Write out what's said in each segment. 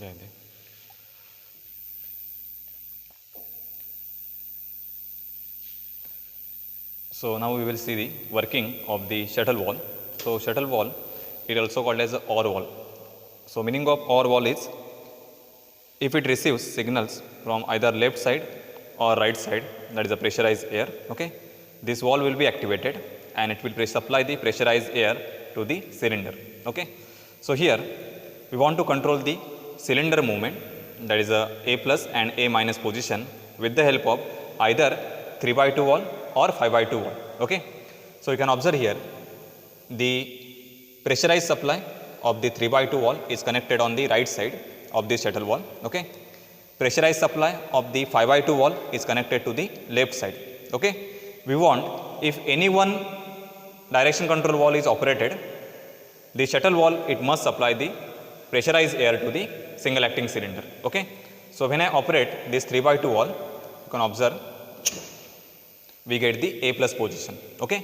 Jaydeep. So now we will see the working of the shuttle wall. So shuttle wall, it also called as a OR wall. So meaning of OR wall is, if it receives signals from either left side or right side, that is a pressurized air, okay, this wall will be activated and it will supply the pressurized air to the cylinder. Okay. So here we want to control the cylinder movement, that is a plus and A minus position, with the help of either 3/2 wall or 5/2 wall. Okay. So you can observe here the pressurized supply of the 3/2 wall is connected on the right side of the shuttle wall. Okay. Pressurized supply of the 5/2 wall is connected to the left side. Okay. We want, if any one direction control wall is operated, the shuttle wall, it must supply the pressurized air to the single acting cylinder. Okay. So when I operate this 3/2 wall, you can observe we get the A plus position. Okay.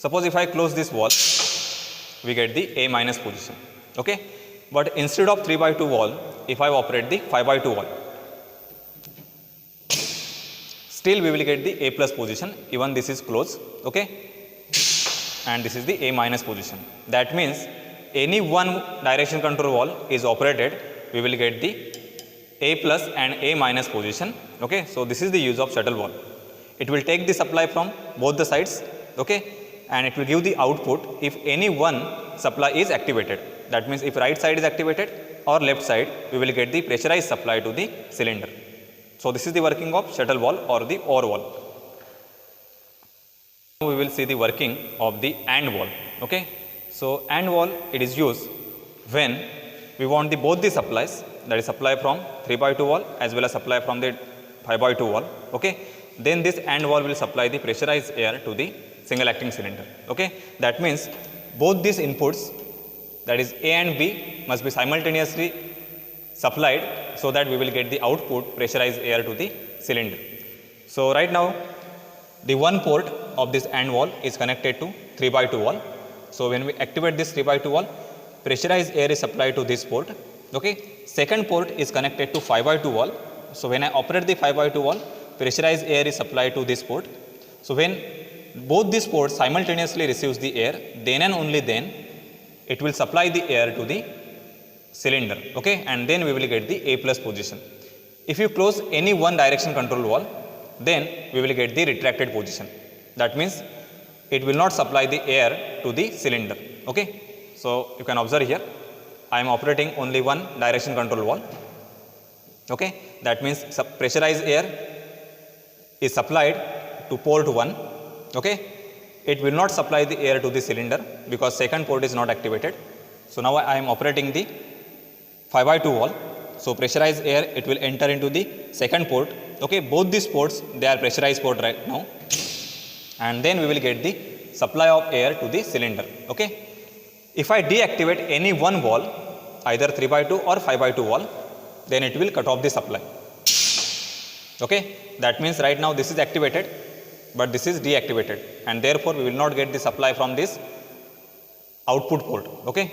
Suppose if I close this wall, we get the A minus position. Okay. But instead of 3/2 wall, if I operate the 5/2 wall, still we will get the A plus position, even this is closed. Okay. And this is the A minus position. That means any one direction control wall is operated, we will get the A plus and A minus position. Okay. So this is the use of shuttle wall. It will take the supply from both the sides. Okay. And it will give the output if any one supply is activated. That means if right side is activated or left side, we will get the pressurized supply to the cylinder. So this is the working of shuttle wall or the OR wall. Now we will see the working of the AND wall. Okay. So AND wall, it is used when we want the both the supplies, that is supply from 3/2 wall as well as supply from the 5/2 wall. Okay. Then this AND wall will supply the pressurized air to the single acting cylinder. Okay. That means both these inputs, that is A and B, must be simultaneously supplied, so that we will get the output pressurized air to the cylinder. So right now the one port of this AND wall is connected to 3/2 wall. So when we activate this 3/2 wall, pressurized air is supplied to this port. Okay. Second port is connected to 5/2 wall. So when I operate the 5/2 wall, pressurized air is supplied to this port. So when both these ports simultaneously receives the air, then and only then it will supply the air to the cylinder. Okay. And then we will get the A plus position. If you close any one direction control wall, then we will get the retracted position. That means it will not supply the air to the cylinder. Okay. So you can observe here, I am operating only one direction control wall. Okay. That means pressurized air is supplied to port 1. Okay. It will not supply the air to the cylinder because second port is not activated. So now I am operating the 5/2 wall. So pressurized air, it will enter into the second port. Okay. Both these ports, they are pressurized port right now, and then we will get the supply of air to the cylinder. Okay. If I deactivate any one wall, either 3/2 or 5/2 wall, then it will cut off the supply. Okay. That means right now this is activated, but this is deactivated, and therefore we will not get the supply from this output port. Okay.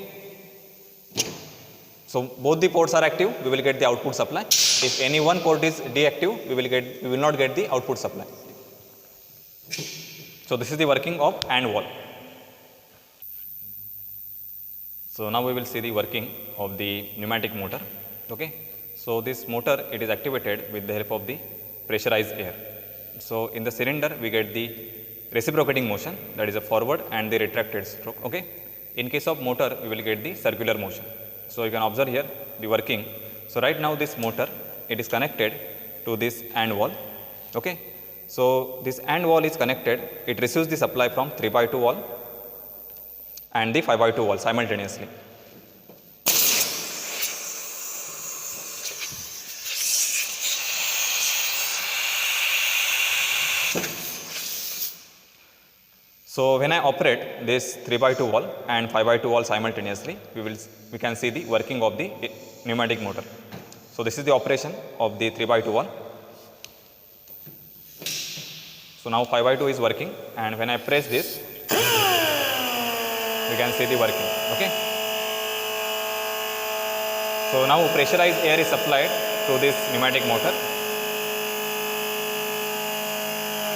So both the ports are active, we will get the output supply. If any one port is deactive, we will not get the output supply. So this is the working of AND wall. So now we will see the working of the pneumatic motor. Okay. So this motor, it is activated with the help of the pressurized air. So in the cylinder we get the reciprocating motion, that is a forward and the retracted stroke. Okay. In case of motor, we will get the circular motion. So you can observe here the working. So right now this motor, it is connected to this AND wall. Okay. So this AND wall is connected, it receives the supply from 3/2 wall and the 5/2 wall simultaneously. So when I operate this 3/2 wall and 5/2 wall simultaneously, we can see the working of the pneumatic motor. So this is the operation of the 3/2 wall. So now 5/2 is working, and when I press this, we can see the working. Okay. So now pressurized air is supplied to this pneumatic motor.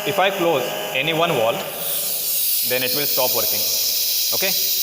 If I close any one valve, then it will stop working. Okay.